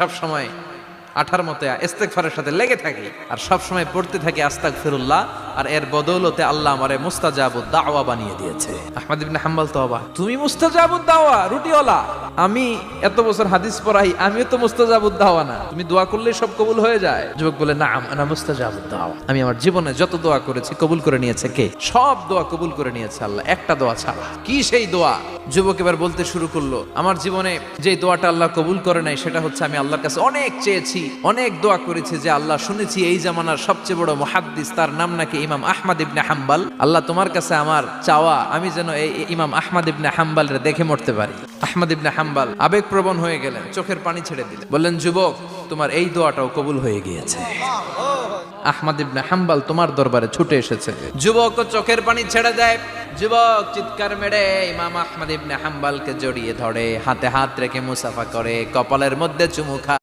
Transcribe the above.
সব সময় আঠার মতো ইস্তেগফারের সাথে লেগে থাকি আর সব সময় পড়তে থাকি আস্তাগফিরুল্লাহ। আর এর বদৌলতে আল্লাহ আমারে মুস্তাজাবুদ দাওয়া বানিয়ে দিয়েছে। আহমদ ইবনে হাম্বল তো অবাক, তুমি মুস্তাজাবুদ দাওয়া রুটিওয়ালা, আমি এত বছর হাদিস পড়াই, আমিও তো মুস্তাজাবুদ দাওয়া না, তুমি দোয়া করলে সব কবুল হয়ে যায়? যুবক বলে, না আনা মুস্তাজাবুদ দাওয়া, আমি আমার জীবনে যত দোয়া করেছি কবুল করে নিয়েছে কে? সব দোয়া কবুল করে নিয়েছে আল্লাহ, একটা দোয়া ছাড়া। কি সেই দোয়া? যুবক এবার বলতে শুরু করলো, আমার জীবনে যে দোয়াটা আল্লাহ কবুল করে নাই সেটা হচ্ছে আমি আল্লাহর কাছে অনেক চেয়েছি, অনেক দোয়া করেছি যে আল্লাহ, শুনেছি এই জামানার সবচেয়ে বড় মুহাদ্দিস, তার নাম নাকি ইমাম আহমদ ইবনে হাম্বল, আল্লাহ তোমার কাছে আমার চাওয়া আমি যেন এই ইমাম আহমদ ইবনে হাম্বলরে দেখে মরতে পারি। আহমদ ইবনে হাম্বল আবেগপ্রবণ হয়ে গেলেন, চোখের পানি ছেড়ে দিলেন, বললেন, যুবক তোমার এই দোয়াটাও কবুল হয়ে গিয়েছে। আহমদ ইবনে হাম্বল তোমার দরবারে ছুটে এসেছে। যুবক চোখের পানি ছেড়ে দেয়। যুবক চিৎকার মেরে ইমাম আহমদ ইবনে হাম্বলকে জড়িয়ে ধরে, হাতে হাত রেখে মুসাফা করে, কপালের মধ্যে চুমু খায়।